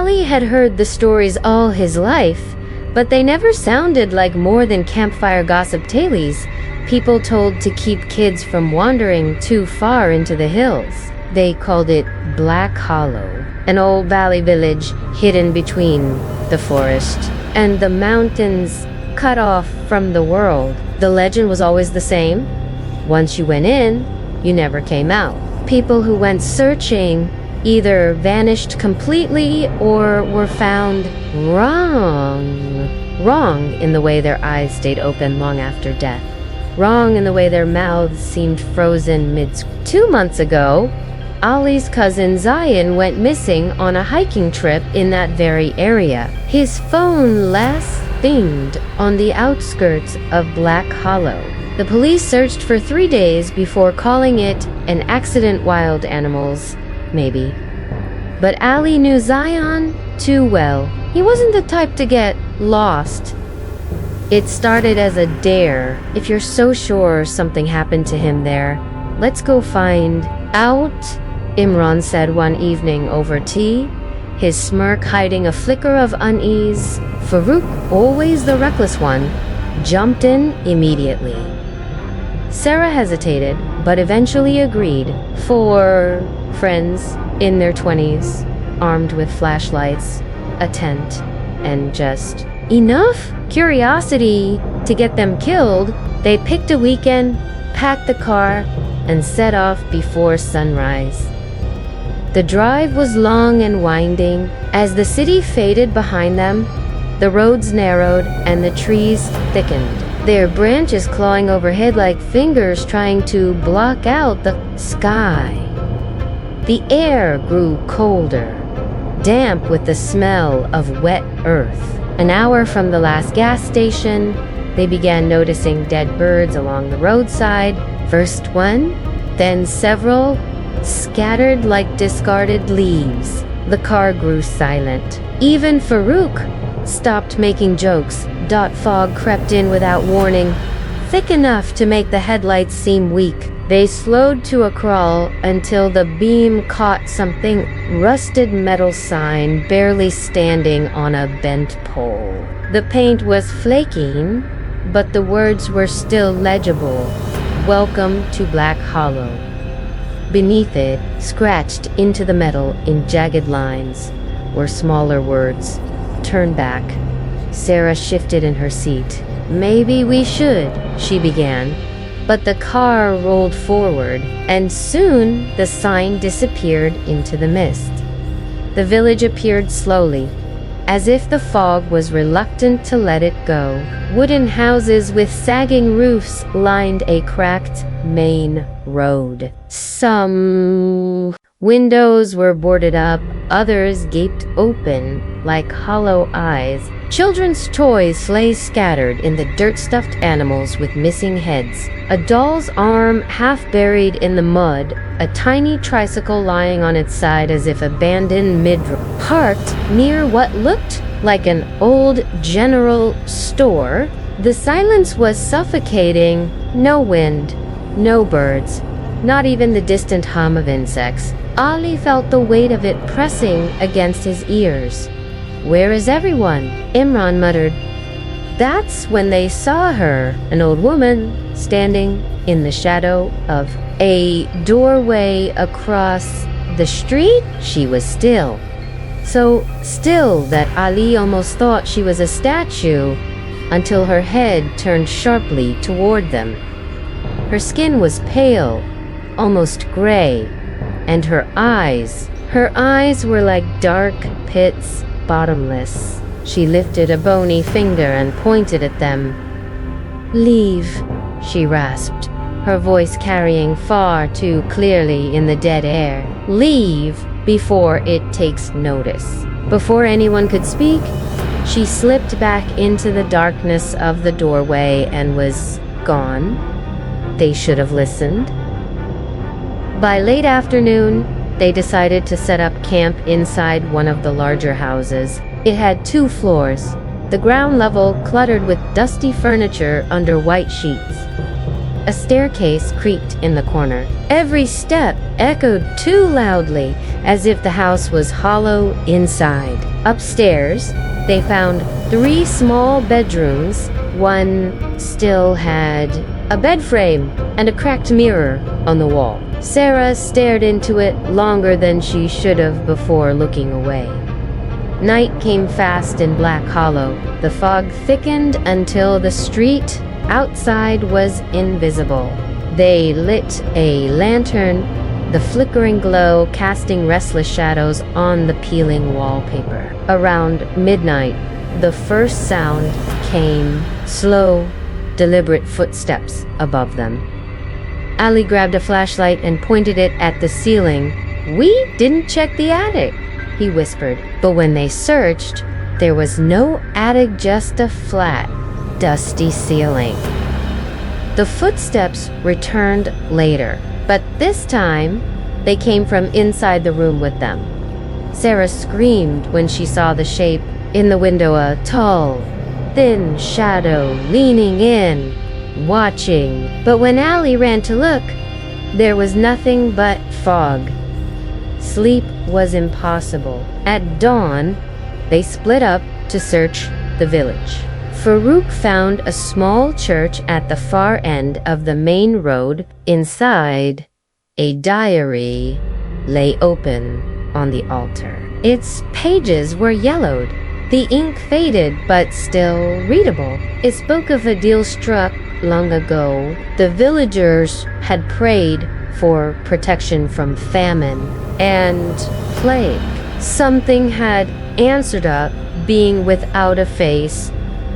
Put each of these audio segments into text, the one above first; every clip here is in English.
Ali had heard the stories all his life, but they never sounded like more than campfire gossip tales, people told to keep kids from wandering too far into the hills. They called it Black Hollow, an old valley village hidden between the forest and the mountains, cut off from the world. The legend was always the same. Once you went in, you never came out. People who went searching either vanished completely or were found wrong in the way their eyes stayed open long after death, wrong in the way their mouths seemed frozen mid. 2 months ago, Ali's cousin Zion went missing on a hiking trip in that very area. His phone last pinged on the outskirts of Black Hollow. The police searched for 3 days before calling it an accident. Wild animals, maybe. But Ali knew Zion too well. He wasn't the type to get lost. It started as a dare. If you're so sure something happened to him there, let's go find out, Imran said one evening over tea, his smirk hiding a flicker of unease. Farouk, always the reckless one, jumped in immediately. Sarah hesitated, but eventually agreed. 4 friends in their 20s, armed with flashlights, a tent, and just enough curiosity to get them killed. They picked a weekend, packed the car, and set off before sunrise. The drive was long and winding. As the city faded behind them, the roads narrowed and the trees thickened, their branches clawing overhead like fingers trying to block out the sky. The air grew colder, damp with the smell of wet earth. An hour from the last gas station, they began noticing dead birds along the roadside. First one, then several, scattered like discarded leaves. The car grew silent. Even Farouk stopped making jokes. Fog crept in without warning, thick enough to make the headlights seem weak. They slowed to a crawl until the beam caught something, rusted metal sign barely standing on a bent pole. The paint was flaking, but the words were still legible. Welcome to Black Hollow. Beneath it, scratched into the metal in jagged lines, were smaller words. Turn back. Sarah shifted in her seat. Maybe we should, she began. But the car rolled forward, and soon the sign disappeared into the mist. The village appeared slowly, as if the fog was reluctant to let it go. Wooden houses with sagging roofs lined a cracked main road. Some windows were boarded up, others gaped open like hollow eyes. Children's toys lay scattered in the dirt-stuffed animals with missing heads. A doll's arm half buried in the mud, a tiny tricycle lying on its side as if abandoned parked near what looked like an old general store. The silence was suffocating. No wind, no birds, not even the distant hum of insects. Ali felt the weight of it pressing against his ears. Where is everyone? Imran muttered. That's when they saw her, an old woman, standing in the shadow of a doorway across the street. She was still. So still that Ali almost thought she was a statue, until her head turned sharply toward them. Her skin was pale, almost gray, and her eyes were like dark pits, bottomless. She lifted a bony finger and pointed at them. Leave, she rasped, her voice carrying far too clearly in the dead air. Leave before it takes notice. Before anyone could speak, she slipped back into the darkness of the doorway and was gone. They should have listened. By late afternoon, they decided to set up camp inside one of the larger houses. It had 2 floors, the ground level cluttered with dusty furniture under white sheets. A staircase creaked in the corner. Every step echoed too loudly, as if the house was hollow inside. Upstairs, they found 3 small bedrooms. One still had a bed frame and a cracked mirror on the wall. Sarah stared into it longer than she should have before looking away. Night came fast in Black Hollow. The fog thickened until the street outside was invisible. They lit a lantern, the flickering glow casting restless shadows on the peeling wallpaper. Around midnight, the first sound came, slow, deliberate footsteps above them. Ali grabbed a flashlight and pointed it at the ceiling. "We didn't check the attic," he whispered. But when they searched, there was no attic, just a flat, dusty ceiling. The footsteps returned later, but this time, they came from inside the room with them. Sarah screamed when she saw the shape in the window, a tall, thin shadow leaning in, watching. But when Ali ran to look, there was nothing but fog. Sleep was impossible. At dawn, they split up to search the village. Farouk found a small church at the far end of the main road. Inside, a diary lay open on the altar. Its pages were yellowed, the ink faded but still readable. It spoke of a deal struck long ago. The villagers had prayed for protection from famine and plague. Something had answered up, being without a face,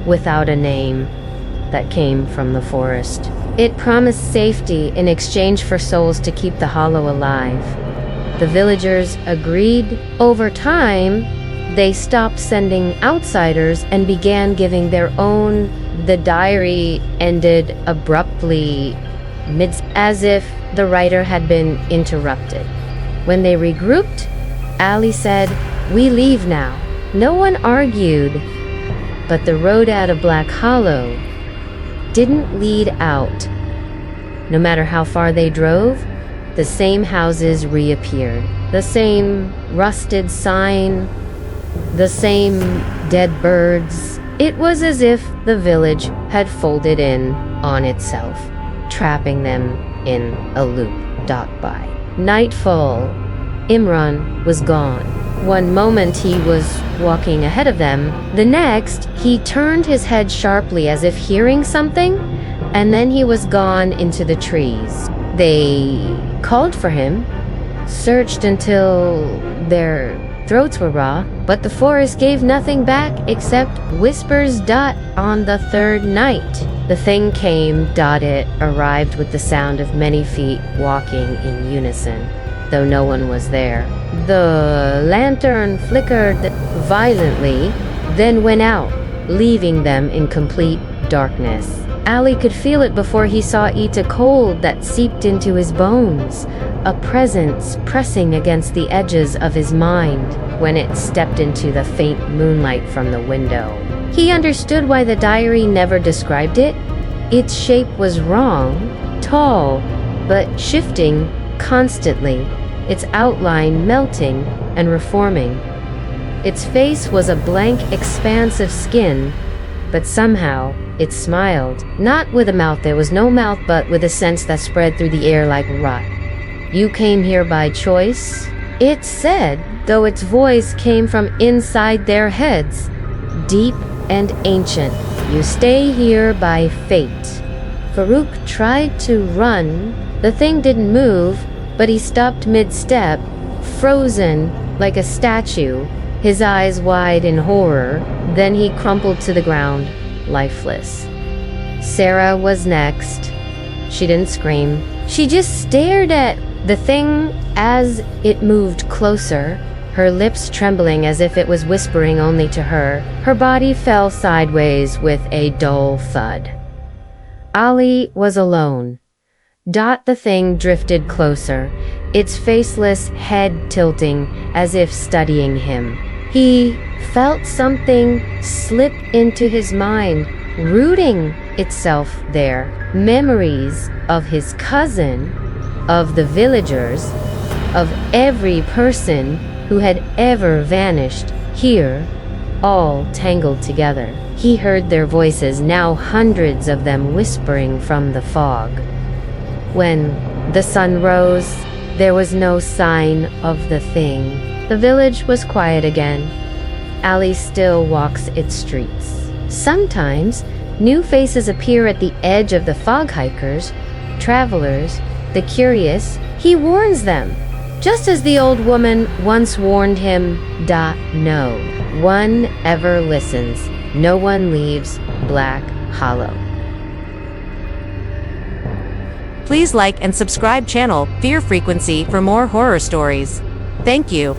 without a name, that came from the forest. It promised safety in exchange for souls to keep the hollow alive. The villagers agreed. Over time, they stopped sending outsiders and began giving their own. The diary ended abruptly, as if the writer had been interrupted. When they regrouped, Ali said, "We leave now." No one argued, but the road out of Black Hollow didn't lead out. No matter how far they drove, the same houses reappeared, the same rusted sign, the same dead birds. It was as if the village had folded in on itself, trapping them in a loop. By nightfall, Imran was gone. One moment he was walking ahead of them, the next he turned his head sharply as if hearing something, and then he was gone into the trees. They called for him, searched until their throats were raw, but the forest gave nothing back except whispers. On the third night, the thing came. It arrived with the sound of many feet walking in unison, though no one was there. The lantern flickered violently, then went out, leaving them in complete darkness. Ali could feel it before he saw it, a cold that seeped into his bones, a presence pressing against the edges of his mind when it stepped into the faint moonlight from the window. He understood why the diary never described it. Its shape was wrong, tall, but shifting constantly, its outline melting and reforming. Its face was a blank expanse of skin, but somehow it smiled. Not with a mouth, there was no mouth, but with a sense that spread through the air like rot. "You came here by choice," it said, though its voice came from inside their heads, deep and ancient. "You stay here by fate." Farouk tried to run. The thing didn't move, but he stopped mid-step, frozen like a statue, his eyes wide in horror. Then he crumpled to the ground, lifeless. Sarah was next. She didn't scream. She just stared at the thing as it moved closer, her lips trembling as if it was whispering only to her. Her body fell sideways with a dull thud. Ali was alone. The thing drifted closer, its faceless head tilting as if studying him. He felt something slip into his mind, rooting itself there. Memories of his cousin, of the villagers, of every person who had ever vanished. Here, all tangled together, he heard their voices, now hundreds of them whispering from the fog. When the sun rose, there was no sign of the thing. The village was quiet again. Ali still walks its streets. Sometimes, new faces appear at the edge of the fog. Hikers, travelers, the curious. He warns them, just as the old woman once warned him. No one ever listens. No one leaves Black Hollow. Please like and subscribe channel Fear Frequency for more horror stories. Thank you.